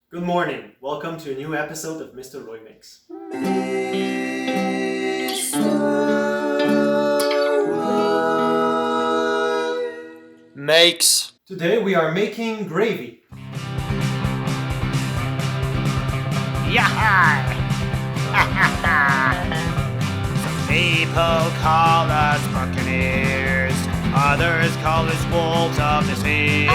Good morning. Welcome to a new episode of Mr. Roy Mix. Makes. Today we are making gravy. Yahai! Some people call us buccaneers, others call us wolves of the sea.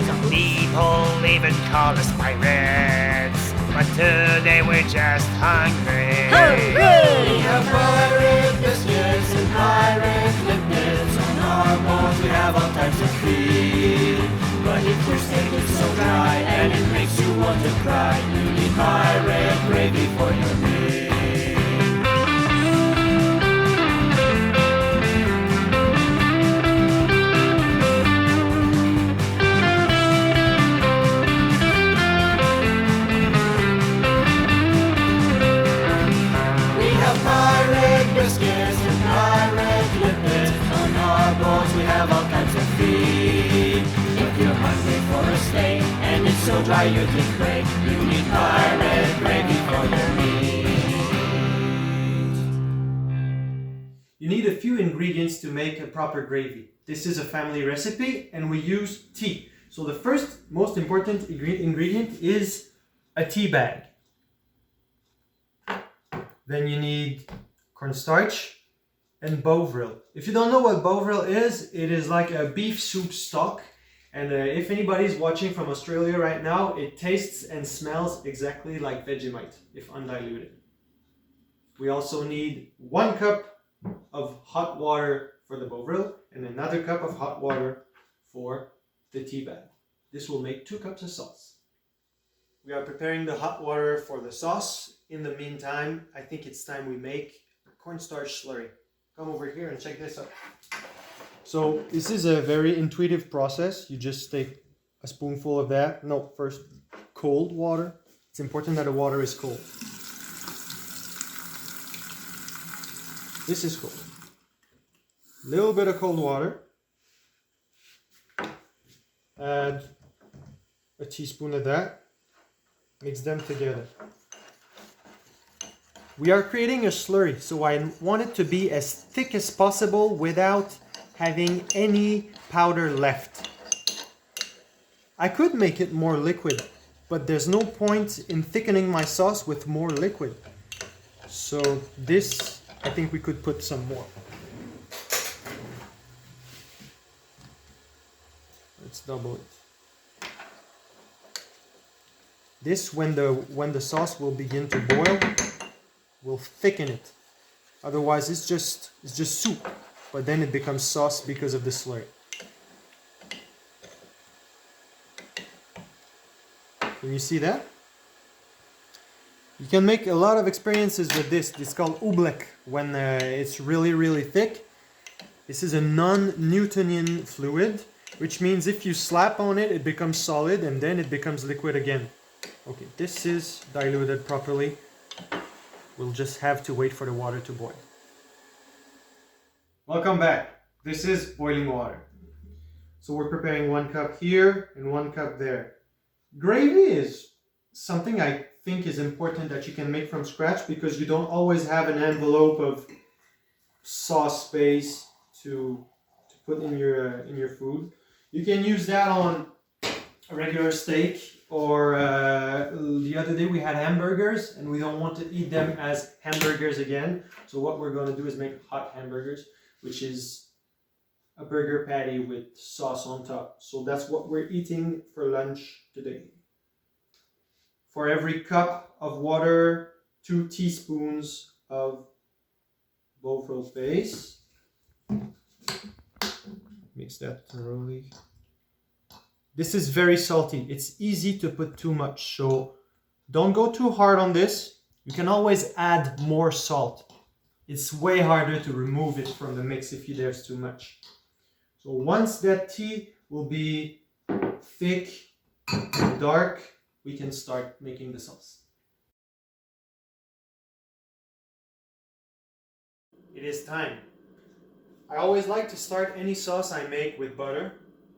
Some people even call us pirates, but today we're just hungry. We have pirate biscuits and pirate limpets. On our bones we have all types of feed. But if your steak is so dry and it makes you want to cry, you need pirate gravy for your meal. Biscuits and pirate limpets. On our bones we have all kinds of feed. If you're hungry for a steak and it's so dry you can break, you need pirate gravy for your meat. You need a few ingredients to make a proper gravy. This is a family recipe and we use tea. So the first most important ingredient is a tea bag. Then you need cornstarch and bovril. If you don't know what bovril is, it is like a beef soup stock. And if anybody's watching from Australia right now, it tastes and smells exactly like Vegemite, if undiluted. We also need 1 cup of hot water for the bovril and another cup of hot water for the tea bag. This will make 2 cups of sauce. We are preparing the hot water for the sauce. In the meantime, I think it's time we make cornstarch slurry. Come over here and check this out. So this is a very intuitive process. You just take a spoonful of that. No, first cold water. It's important that the water is cold. This is cold. Little bit of cold water. Add a teaspoon of that. Mix them together. We are creating a slurry, so I want it to be as thick as possible without having any powder left. I could make it more liquid, but there's no point in thickening my sauce with more liquid. So this, I think we could put some more. Let's double it. This, when the sauce will begin to boil, will thicken it. Otherwise it's just soup, but then it becomes sauce because of the slurry. Can you see that? You can make a lot of experiences with this. It's called oobleck when it's really thick. This is a non-Newtonian fluid, which means if you slap on it, it becomes solid and then it becomes liquid again. Okay, this is diluted properly. We'll just have to wait for the water to boil. Welcome back. This is boiling water. So we're preparing 1 cup here and 1 cup there. Gravy is something I think is important that you can make from scratch because you don't always have an envelope of sauce base to put in your food. You can use that on a regular steak, or the other day we had hamburgers and we don't want to eat them as hamburgers again. So what we're going to do is make hot hamburgers, which is a burger patty with sauce on top. So that's what we're eating for lunch today. For every cup of water, 2 teaspoons of bovril paste. Mix that thoroughly. This is very salty. It's easy to put too much, so don't go too hard on this. You can always add more salt. It's way harder to remove it from the mix if there's too much. So once that tea will be thick and dark, we can start making the sauce. It is time. I always like to start any sauce I make with butter.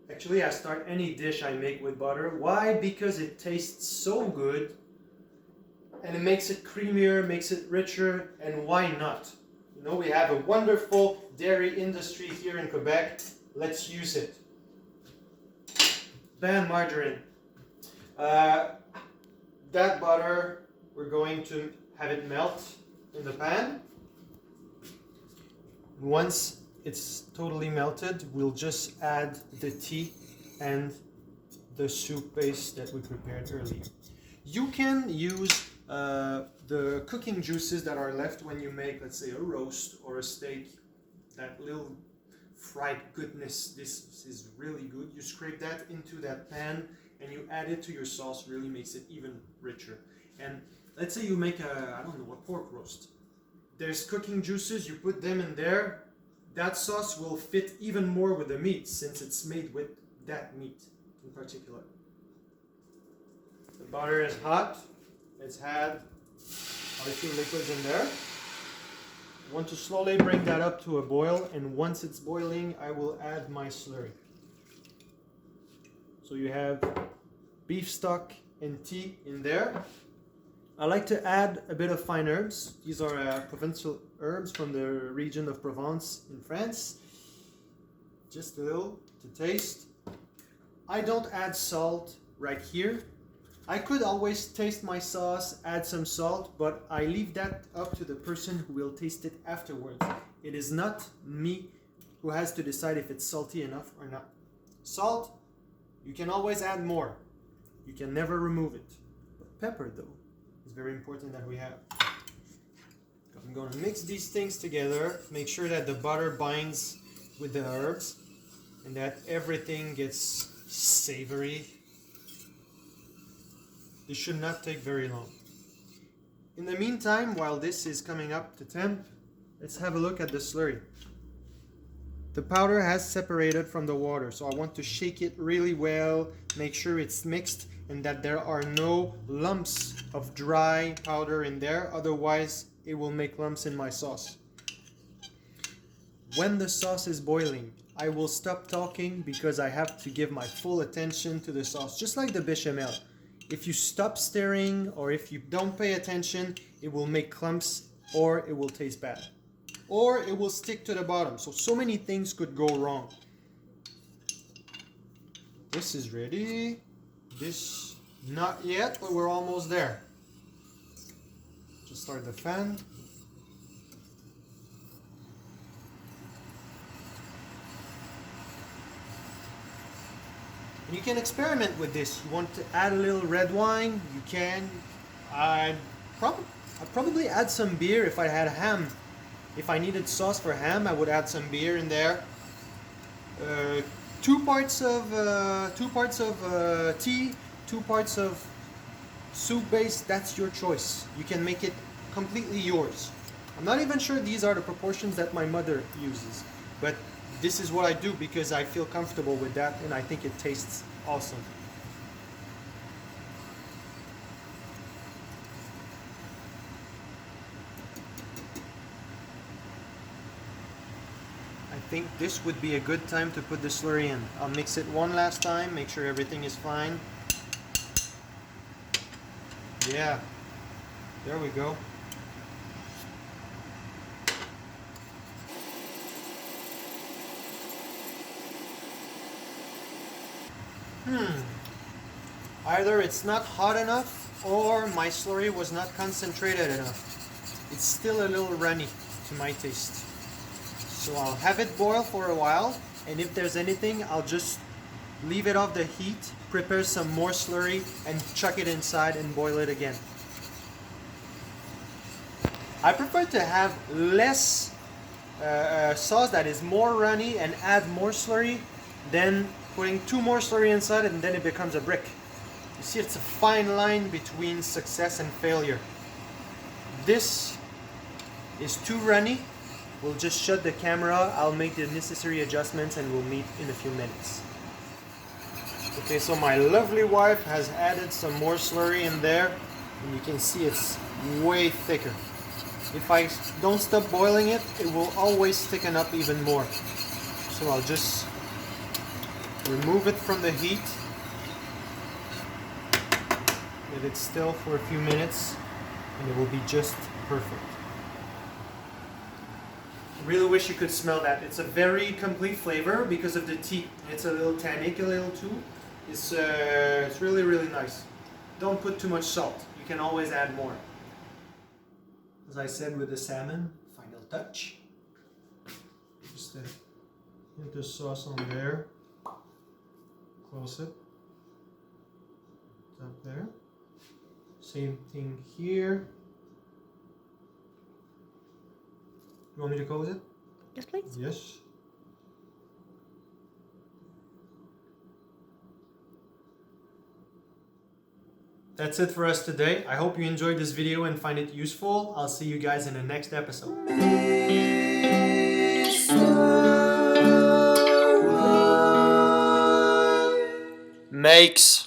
Actually, I start any dish I make with butter. Why? Because it tastes so good and it makes it creamier, makes it richer, and why not? You know, we have a wonderful dairy industry here in Quebec. Let's use it. Bam, margarine. That butter, we're going to have it melt in the pan. Once it's totally melted, we'll just add the tea and the soup base that we prepared earlier. You can use the cooking juices that are left when you make, let's say, a roast or a steak. That little fried goodness, this is really good. You scrape that into that pan and you add it to your sauce, really makes it even richer. And let's say you make a, I don't know, a pork roast. There's cooking juices, you put them in there. That sauce will fit even more with the meat since it's made with that meat in particular. The butter is hot. It's had our two liquids in there. I want to slowly bring that up to a boil, and once it's boiling, I will add my slurry. So you have beef stock and tea in there. I like to add a bit of fine herbs. These are provincial herbs from the region of Provence in France. Just a little to taste. I don't add salt right here. I could always taste my sauce, add some salt, but I leave that up to the person who will taste it afterwards. It is not me who has to decide if it's salty enough or not. Salt, you can always add more. You can never remove it. But pepper, though, is very important that we have. I'm going to mix these things together, make sure that the butter binds with the herbs and that everything gets savory. This should not take very long. In the meantime, while this is coming up to temp, let's have a look at the slurry. The powder has separated from the water, so I want to shake it really well, make sure it's mixed and that there are no lumps of dry powder in there, otherwise it will make lumps in my sauce. When the sauce is boiling, I will stop talking because I have to give my full attention to the sauce, just like the bechamel. If you stop stirring or if you don't pay attention, it will make clumps or it will taste bad. Or it will stick to the bottom. So many things could go wrong. This is ready. This, not yet, but we're almost there. Just start the fan. You can experiment with this. You want to add a little red wine, you can. I'd probably add some beer if I had ham. If I needed sauce for ham, I would add some beer in there. Two parts of tea, 2 parts of soup base. That's your choice. You can make it completely yours. I'm not even sure these are the proportions that my mother uses, but this is what I do because I feel comfortable with that and I think it tastes awesome. I think this would be a good time to put the slurry in. I'll mix it one last time, make sure everything is fine. Yeah, there we go. Either it's not hot enough or my slurry was not concentrated enough. It's still a little runny to my taste. So I'll have it boil for a while, and if there's anything, I'll just leave it off the heat, prepare some more slurry, and chuck it inside and boil it again. I prefer to have less sauce that is more runny and add more slurry than putting 2 more slurry inside and then it becomes a brick. You see, it's a fine line between success and failure. This is too runny. We'll just shut the camera, I'll make the necessary adjustments and we'll meet in a few minutes. Okay, so my lovely wife has added some more slurry in there and you can see it's way thicker. If I don't stop boiling it, it will always thicken up even more. So I'll just Remove it from the heat. Let it still for a few minutes and it will be just perfect. I really wish you could smell that. It's a very complete flavor because of the tea. It's a little tannic, a little too. It's really, really nice. Don't put too much salt. You can always add more. As I said with the salmon, final touch. Just hint the sauce on there. Close it. Up there. Same thing here. You want me to close it? Yes, please. Yes. That's it for us today. I hope you enjoyed this video and find it useful. I'll see you guys in the next episode. Makes